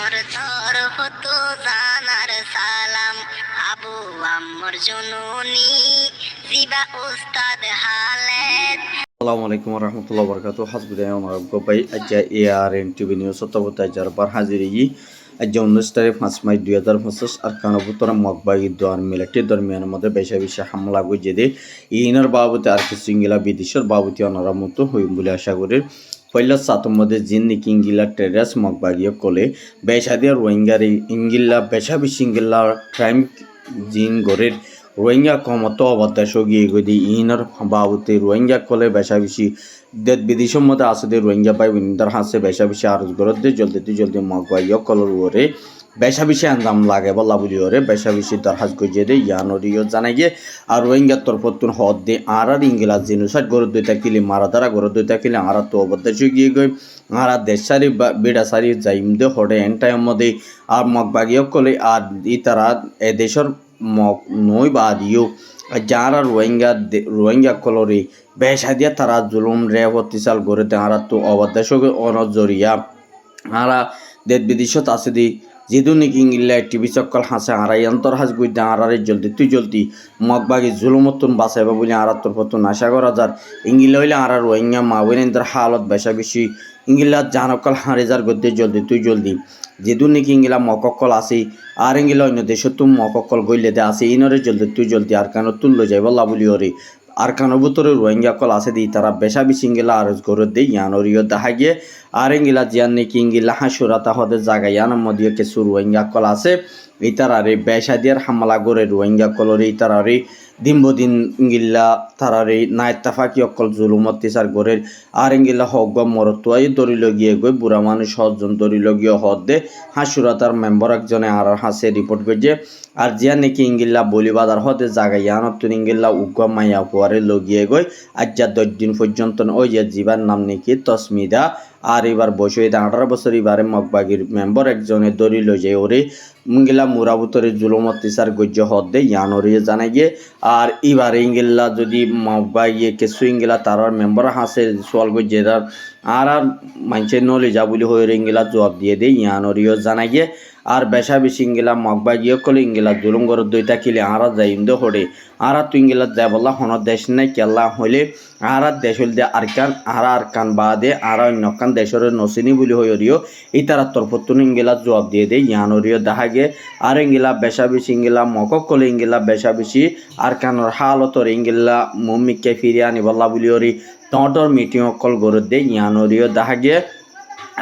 মোর তরফ তো জানার সালাম, আবু আম্মর জননী জিবা উস্তাদ হালেদ। আসসালামু আলাইকুম warahmatullahi wabarakatuh. Hasbullahi wa ni'mal wakil. Aja ARN TV News সতবতা জারবার হাজিরি আজ 19 তারিখ 5 মার্চ 2025 আর কানবুতর মকবাগি দোয়ার মিলিটি দরমিয়ানের মধ্যে বেশি হামলা গজেদে ইনার বাবুতে আর কিছু ইংলা বিদেশের বাবুতি অনারা মতো হইম বলে আশা করি পয়লা সাতম মধ্যে জিন নিকিংগিলা টেরাস মকবাগিও কলে বেশাদিয়া রোহিঙ্গারি ইংগিলা বেশা বিশিঙ্গিলা ক্রাইম জিন গরের রোহিঙ্গা কমত অবদাস গিয়ে গদি ইনার বাবুতে রোহিঙ্গা কলে বেশা বেশি দেশ বিদেশের মধ্যে আসে রোহিঙ্গা পাই উইন্দার হাসে বেশা বেশি আরজ গরদে জলদি মকবাগিও কলর ওরে বেশা বেশি আঞ্জাম লাগে বলা বলি ওরে বেশা বেশি দরহাজ গজে দে ইয়ানরিও জানাই গিয়ে আর রোহিঙ্গা তরফতুন হদ দে আর ইংলা জিনুসাইড গরদ দুইটা কিলি মারাদারা গরদ দুইটা কিলি আর তো অবদাস গিয়ে গই আর দেশ সারি বেড়া সারি যাইম দে হরে এন টাইম মধ্যে আর মকবাগিও কলে আর ই তারা এ দেশের মক নই বা দিও যারা রোহিঙ্গা কলরি বেশাদিয়া তারা জুলুম রেপ অত্যাচার করে তারা তো অবদাস অনজরিয়া আরা দেশ বিদেশত আছে দি যেদু নাকি ইংলা টিভি চক্কল হাসে আড়াই অন্তর হাস গুই দা আড়ারে জলদি মগবাগি জুলুমতন বাঁচাইবা বলে আর তরফতন আশা করা যার ইংলা হইলে আর রোহিঙ্গা মাওয়েনের হালত বেশা বেশি ইংলা জানকল হারে যার গদ্যে জলদি যেদু নাকি ইংলা মককল আছে আর ইংলা অন্য দেশ তুম মককল গইলে দে আছে ইনরে জলদি আর কেন তুলল যাইব লাবলি ওরে আর কানো ভিতরে রোহিঙ্গা কল আছে দি তারা বেশা বেশি ইংলা আরজ করে দেই ইয়ানরিও দেখা গিয়ে আর ইংলা জিয়ান নাকি ইংলা হাসুরাতা হদের জায়গা ইয়ানোর মধ্যে কিছু রোহিঙ্গা কল আছে এই তারারে বেশা দিয়ার হামলা করে রোহিঙ্গা কলর এই তারারে দিন ইংলা তারারে না ইত্তাফাকি অকল জুলুম অত্যাচার গরের আর ইংলা হক মরতুয়াই দরিল গিয়ে গই বুড়া মানুষ 6 জন দরিল গিয়ে হদ দে হাসুরাতার মেম্বার একজনে আর হাসে রিপোর্ট করছে আর জিয়া নাকি ইংলা বলিবাদার হদে জায়গা ইয়ানতুন ইংলা উগ্র মাইয়া পুয়ারে লগিয়ে গই আজ 10 দিন পর্যন্ত ওই যে জীবার নাম নাকি তসমিদা আর এবার বসে 18 বছর এবারে মকবাগির মেম্বার একজনে দরিল যে ওরে ইংলা মুরাবুতরে জুলুম অত্যাচার গজ্য হদ দে ইয়ানরে জানাই গিয়ে আর এবারে ইংলা যদি মকবাগিয়ে কিছু ইংলা তারার মেম্বার হাসে সোয়াল গজ্জে আর মানছে নলে যা বলি হয়ে ইংলা জবাব দিয়ে দে ইয়ানরিও জানাই গিয়ে আর বেশা বেশি ইংলা মকবাগিও কলে ইংলা জুলুম গর দইটা কিলে আর যাইম দে হরে আর তুই ইংলা যাই বললা হন দেশ নাই কেলা হইলে আর দেশ হইল দে আর কান বাদে আর অন্য কান দেশের নসিনি বলি হইরিও এই তারা তরফতুন ইংলা জবাব দিয়ে দে ইয়ানরিও দেখা গে আর ইংলা বেশা বেশি ইংলা মকক কলে ইংলা বেশা বেশি আর কানোর হালতর ইংলা মম্মিকে ফিরিয়ে আনি বললা বলি হরি তটর মিটিং অকল গড় দে ইয়ানরিও দেখা গে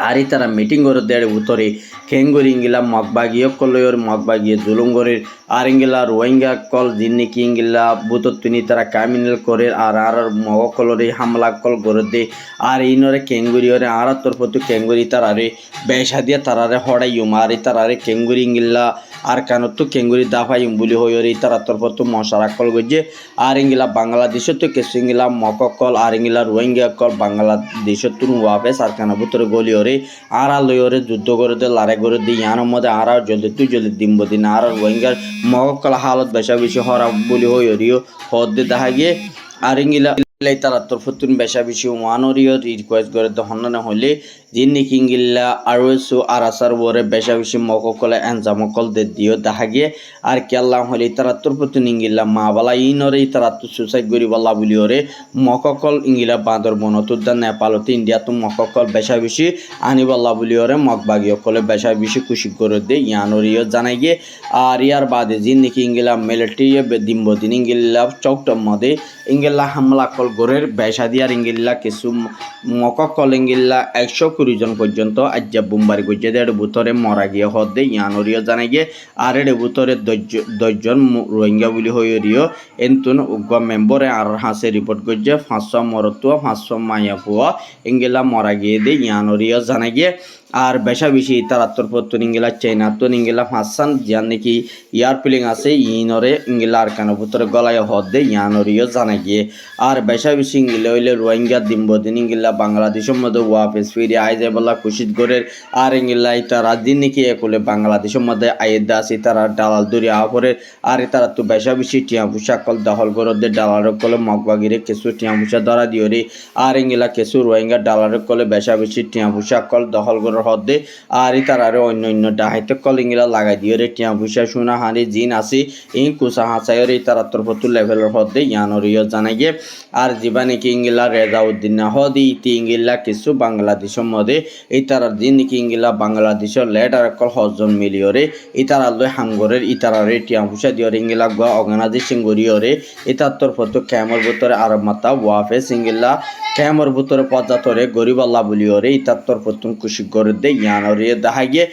আর তারা মিটিং করে দেড় উত্তরে খেঙ্গুর ইংলা মকবাগিও কলর মকবাগিয়ে জুলুঙ্গরের আর ইংলা রোহিঙ্গা কল জিন্নি কি ইংলা বুতর তিনি তারা ক্রিমিনাল করে আর মগ কলরে হামলা কল করে দে আর ইনরে কেঙ্গুরিওরে আর তরফতু কেঙ্গুরি তারারে বেশা দিয়া তারারে হড়াইম আর তারারে কেঙ্গুরি ইংলা আর কানত কেঙ্গুরি দাফাইম বলি হইরে তারা তরফতু মশারা কল গজে আর ইংলা বাংলাদেশত তো কিছু ইংলা মককল আর ইংলা রোহিঙ্গা কল বাংলাদেশত ওয়াপেস আর কানা ভিতরে গলি ওরে আর লইরে যুদ্ধ করে দে লারে করে দি ইয়ানোর মধ্যে আর জলদি দিম দিন আর রোহিঙ্গার মককল হালত বেশা বেশি হরা বলি হইরিও হদ দে দেখা গিয়ে আর ইংলা তারা তরফতুন বেশা বেশি ওয়ানরিও রিকোয়েস্ট করে হন্না হলে জিন্নি কিংগিল্লা আর আসার ওরে বেশা বেশি মককলে এনজামকল দে দিও দেখা গিয়ে আর কেল্লাম হলে তারা তরফতুন ইংিল্লা মা বালা ইনরে তারা তো সুসাইড করি বলা বলি ওরে মককল ইংিলা বাঁদর বনতুদ্দা নেপালতে ইন্ডিয়া তো মককল বেশা বেশি আনি বল্লা বলি ওরে মকবাগিও কলে বেশা বেশি খুশি করে দে ইয়ানরিও জানাই গিয়ে আর ইয়ার বাদে জিন্নি কিংগিলা মিলিটারি দিন ইংিল্লা চৌকটম মধ্যে ইংিল্লা হামলা কল গরের বেশা দিয়ার ইংিল্লা কিছু মককল ইংিল্লা 120 জন পর্যন্ত আজ্জা বুমবারি গজ্জে দেড় বুতরে মরা গিয়ে হদ দে ইয়ানরিও জানাই গিয়ে আর এর বুতরে 10 জন রোহিঙ্গা বলি হইরিও এনতুন উগ্র মেম্বরে আর হাসে রিপোর্ট গজ্জে 500 মরতুয়া 500 মাইয়া পুয়া ইংিল্লা মরা গিয়ে দে ইয়ানরিও জানাই গিয়ে আর বেশা বেশি তারা তরফতুন ইংিলা চাইনা তো ইংিলা ফাঁসান যার নাকি ইয়ার প্লেন আছে ইনরে ইংিলা আর কানো ভিতরে গলায় হদ দে ইয়ানরিও জানা গিয়ে আর বেশা বেশি ইংিলা হইলে রোহিঙ্গা দিন ইংিলা বাংলাদেশের মধ্যে ওয়াপেস ফিরে আই যায় বলা খুশিত গরের আর ইংিলা তারা দিন নাকি একলে বাংলাদেশের মধ্যে আয়েদা আছে তারা ডালাল দূরে আহরে আর তারা তো বেশা বেশি টিয়া পুষা কল দখল করে দে ডালার কলে মগবাগিরে কিছু টিয়া পুষা ধরা দিও রে আর ইংিলা কিছু রোহিঙ্গা ডালার কলে বেশা বেশি টিয়া পুষা কল দখল করে হদ্দে আর তারারে অন্য ডাহাইতে কল ইংলা লাগাই দিয়ে রে টিয়া পয়সা সোনা হানি জিন আসি ইং কুসা হাসাইয়ের এই তারা তরফতু লেভেলের হদ্দে ইয়ানরিও জানাই গে আর জীবা নাকি ইংলা রেজাউদ্দিন না হদি ইতি ইংলা কিছু বাংলাদেশের মধ্যে এই তারা দিন নাকি ইংলা বাংলাদেশের লেটার কল হজন মিলিয়রে এই তারা লয় হাঙ্গরের ই তারা রে টিয়া পয়সা দিয়ে ইংলা গ অর্গানাইজেশন গড়িয়রে এই তার তরফতু ক্যামর ভিতরে আরব মাতা ওয়াফে সিঙ্গিল্লা ক্যামর ভিতরে পর্যাতরে গরিব আল্লাহ বলিওরে ইতার তরফতুন খুশি করে দে ইয়ানরে দাহাগে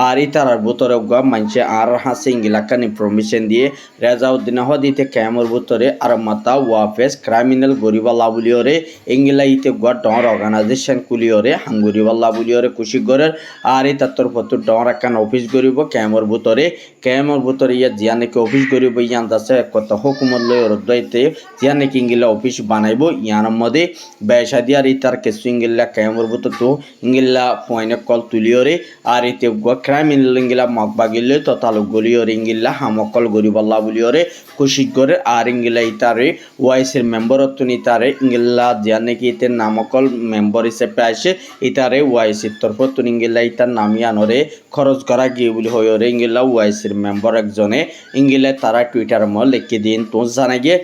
আর ইতার ভিতরে গ মানছে আর হাসে ইংলাকান ইনফরমেশন দিয়ে রেজাউদ্দিন হদিতে ক্যামর ভিতরে আরব মাতা ওয়াফেস ক্রিমিনাল গরিব আল্লাহ বলিওরে ইংলা ইতে গ ডর অর্গানাইজেশন কুলিওরে হাঙ্গরিব আল্লাহ বলিওরে খুশি করে আর ইতার তরফতু ডর একান অফিস গরিব ক্যামর ভিতরে ইয়া জিয়া নাকি অফিস গরিব ইয়ান দাসে কত হুকুমত লয় রদ্দাইতে জিয়া নাকি ইংলা অফিস বানাইব ইয়ানের মধ্যে বেশা দিয়ার ইতার কেসু ইংলা ক্যামর ভিতর তো ইংলা পয়েন্ট কল তুলিওরে আর ইতে গ ক্রাইমিনাল ইংলা মগবাগিলে তো তালুক গলিওরে ইংলা হামকল গরিব আল্লাহ বলিওরে খুশি করে আর ইংলা ইতারে ওয়াইসের মেম্বার অতুন ইতারে ইংলা জিয়া নাকি ইতে নামকল মেম্বার হিসেবে আসে ইতারে ওয়াইসের তরফতুন ইংলা ইতার নামিয়ানরে খরচ করা গিয়ে বলি হইরে ইংলা ওয়াইসের মেম্বার একজনে ইংলা তারা টুইটার মল লিখে দিন তো জানা গিয়ে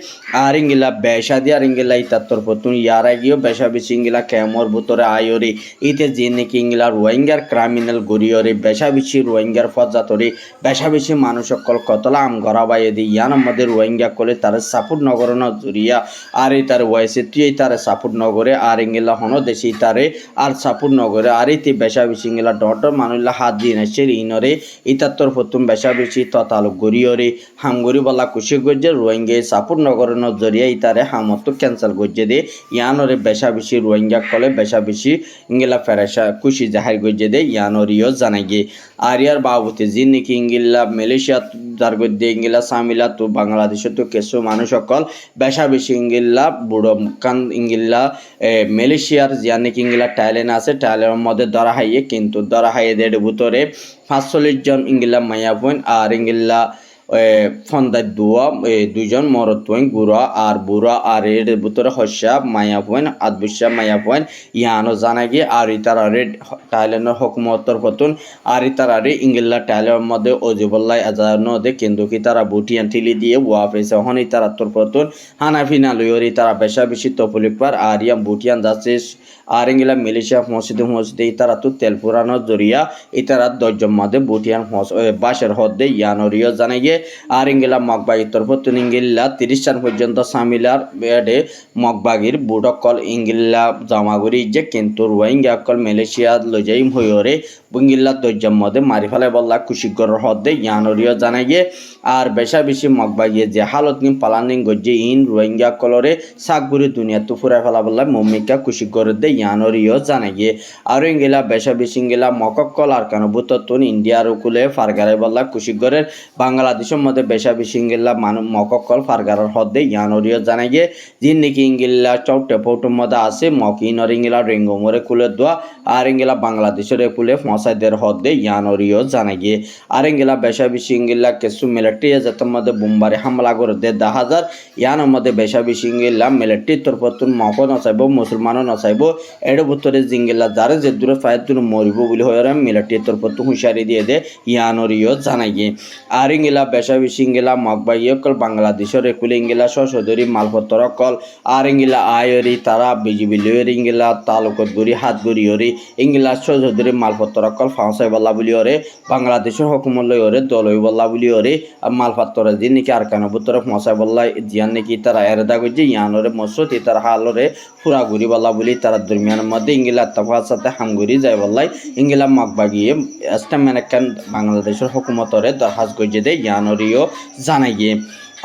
আর ইংলা বেশা দিয়ে আর ইংলা ইতার তরফতুন ইয়ারা গিয়ে বেশা বেশি ইংলা ক্যামর ভিতরে আয়রে ইতে যে নাকি ইংলা রোহিঙ্গার ক্রিমিনাল গড়িয়রে বেশা বেশি রোহিঙ্গার ফজাতরে বেশা বেশি মানুষ সকল কতলা আম গড়া বাইয়ে দিয়ে ইয়ান আমাদের রোহিঙ্গা কলে তার সাপোর্ট নগর নজরিয়া আর এই তার ওয়াইসে তুই তার সাপোর্ট নগরে আর ইংলা হন দেশি তারে আর সাপোর্ট নগরে আর ইতে বেশা বেশি ইংলা ডট মানুষলা হাত দিয়ে নেছে ইনরে ইতার তরফতুন বেশা বেশি ততাল গড়িয়রে হামগরি বলা খুশি গজ্জে রোহিঙ্গা সাপোর্ট নগর নজরিয়া ইতারে হামত ক্যান্সেল গজ্জে দে ইয়ানরে বেশা বেশি রোহিঙ্গা কলে বেশা বেশি ইংলা ফেরেশা খুশি জাহির গজ্জে দে ইয়ানরিও জানাই গে আর ইয়ার বাবুতে জিন নাকি ইংলা মালয়েশিয়া তার গজ্জে ইংলা সামিলা তো বাংলাদেশে তো কিছু মানুষ সকল বেশা বেশি ইংলা বুড়ো কান ইংলা মালয়েশিয়ার জিয়া নাকি ইংলা টাইলেন আছে টাইলের মধ্যে ধরা হাইয়ে কিন্তু ধরা হাইয়ে দেড় ভিতরে 45 জন ইংলা মায়া পয়েন্ট আর ইংলা ফন্দায় দুজন মরদ পয়েন্ট গুড়া আর বুড়া আর এর ভিতরে হস্যা মায়া পয়েন্ট আদবুসা মায়া পয়েন্ট ইয়ানো জানা গিয়ে আর ইতারা রেড টাইলেনের হকুমতর পতন আর ইতারা রে ইংলা টাইলের মধ্যে অজিবল্লাই আজানো দে কিন্তু কি তারা বুটিয়ান টিলি দিয়ে ওয়াফেসে হন ইতারা তোর পতন হানাফিনা লইরি তারা বেশা বেশি তপলিক পার আর ইয়াম বুটিয়ান যাচ্ছে আর ইংলা মালয়েশিয়া মসজিদে ইতারা তো তেল পুরানো জরিয়া ইতারা 10 জন মধ্যে বুটিয়ান বাসের হদ্দে ইয়ানরিও জানা গিয়ে আর ইংলা মগবাগির তরফতুন ইংলা 30 জন পর্যন্ত সামিলার বেডে মগবাগির বুড়কল ইংলা জামাগুড়ি যে কিন্তু রোহিঙ্গা কল মালয়েশিয়া লজাইম হইরে ইংলা 10 জন মধ্যে মারি ফেলে বললা কুশিগর হদ্দে ইয়ানরিও জানা গিয়ে আর বেশা বেশি মগবাগিয়ে যে হালত নিম পালানিং গজ্জে ইন রোহিঙ্গা কলরে সাকগুড়ি দুনিয়া তো ফুরাই ফেলা বললা মমিকা কুশিগর দে ইয়ানরিও জানা গিয়ে আর ইংলা বেশা বেশি ইংলা মককল আর কানো বুততুন ইন্ডিয়ার উকুলে ফারগারে বললা কুশিগরের বাংলাদেশের মধ্যে বেশা বেশি ইংলা মককল ফারগারের হদ্দে ইয়ানরিও জানা গিয়ে যিন নাকি ইংলা চৌটে পৌটুর মধ্যে আছে মকিনর ইংলা রেঙ্গমরে কুলে দোয়া আর ইংলা বাংলাদেশের কুলে মশাইদের হদ্দে ইয়ানরিও জানা গিয়ে আর ইংলা বেশা বেশি ইংলা কিছু মিলিটারি যাতে মধ্যে বোমবারে হামলা করে দে 10,000 ইয়ানোর মধ্যে বেশা বেশি ইংলা মিলিটারি তরফতুন মক নচাইব মুসলমানও নচাইব এর ভিতরে জিঙ্গিলা যারে যে দূরে ফায়ের দূরে মরিব বলে হয় মিলিটারি তরফতুন হুঁশিয়ারি দিয়ে দে ইয়ানরিও জানা গিয়ে আর ইংলা বেশা বেশি ইংলা মগবাইয়ে কল বাংলাদেশের একুলে ইংলা সশদরি মালপত্র কল আর ইংলা আয়রি তারা বিজিবি লয়ের ইংলা তালুকত গড়ি হাত গড়িয়রি ইংলা সশদরি মালপত্র কল ফাঁসাই বল্লা বলিওরে বাংলাদেশের হকুমত লয়রে দলই বল্লা বলিওরে মালপত্র দিন নাকি আর কানো বুতর ফাঁসাই বল্লা জিয়ান নাকি তারা এরদা গজ্জে ইয়ানরে মসুদ তার হালরে ফুরা গুড়ি বল্লা বলি তারা দরমিয়ানের মধ্যে ইংলা তাফার সাথে হামগুড়ি যায় বল্লাই ইংলা মগবাগিয়ে এস্টামেনাকান বাংলাদেশের হকুমতরে দরখাস্ত গজ্জে দে ইয়ানরিও জানাই গিয়ে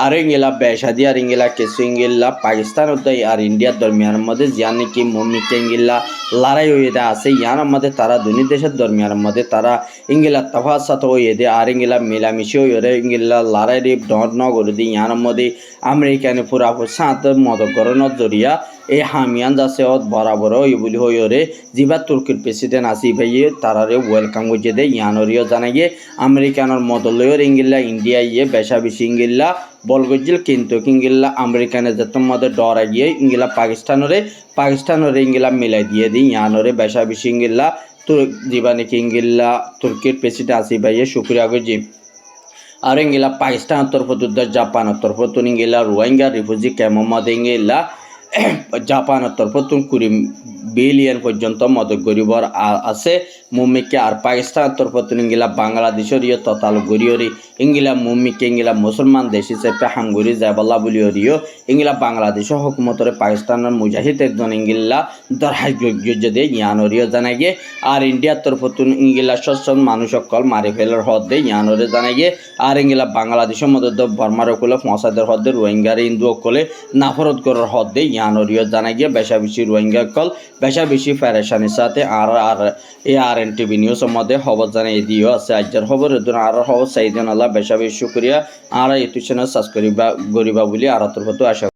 আর ইংলা বেশা দিয়ে আর ইংলা কিছু ইংলা পাকিস্তান আর ইন্ডিয়ার দরমিয়ানের মধ্যে জিয়া নাকি মমিকে ইংলা লড়াই হয়ে আছে ইয়ার মধ্যে তারা দুই দেশের দরমিয়ানের মধ্যে তারা ইংলা তফাত সাথে হয়ে দে আর ইংলা মিলামিশি হয়ে ইংলা লড়াই ডট ন করে দিই ইয়ার মধ্যে আমেরিকানে পুরা সাত মদকরণের জরিয়া এই হামিয়ান যাচ্ছে বরাবর ওই বলি হইরে জিবা তুর্কির প্রেসিডেন্ট আসি ভাইয়ে তারারে ওয়েলকাম করছে দে ইয়ানরিও জানা গিয়ে আমেরিকানের মদলয়ের ইংলা ইন্ডিয়া ইয়ে বেশা বেশি ইংলা বল গজ্জিল কিন্তু ইংলা আমেরিকানের যেতম মধ্যে ডরা গিয়ে ইংলা পাকিস্তানের ইংলা মিলাই দিয়ে দিই ইয়ানরে বেশা বেশি ইংলা জীবানে কিঙ্গিল্লা তুর্কির প্রেসিডেন্ট আসি ভাইয়ে শুক্রিয়া গজি আর ইঙ্গিলা পাকিস্তান তরফ জাপান তরফ ইঙ্গিলা রোহিঙ্গা রিফিউজি ক্যাম্প মধ্যে ইঙ্গিলা জাপান তরফ 20 বিলিয়ন পর্যন্ত মদত গরিবর আছে মুম্মিকে আর পাকিস্তান তরফ ইঙ্গিলা বাংলাদেশের ইয়ে ততাল গরিয়রি ইঙ্গিলা মুম্মিকে ইঙ্গিলা মুসলমান দেশ হিসেবে হাঙ্গুরি যাবাল্লা বলিয়রিও ইঙ্গিলা বাংলাদেশের হুকুমতরে পাকিস্তানের মুজাহিদ একজন ইঙ্গিলা দরহাজ দে ইয়ানরিও জানাই গিয়ে আর ইন্ডিয়ার তরফ ইঙ্গিলা সচ্ছন মানুষ সকল মারি ফেলার হদ দে ইয়ানরে জানাই গিয়ে আর ইঙ্গিলা বাংলাদেশের মধ্যে বর্মার অকলে ফসাদের হদে রোহিঙ্গার হিন্দু অকলে নাফরত করার হদে ইয়ানরিও জানাই গিয়ে বেশা বেশি রোহিঙ্গা কল বেশা বেশি ফেরেশানির সাথে আর টিভি নিউজ মধ্যে খবর জানাই দিও আছে আজকের খবর আর খবর চাইদিন আল্লাহ বেশা বেশি শুক্রিয়া আর ইউটিউব চ্যানেল সাবস্ক্রাইব করিবা বলে আর তরফ আশা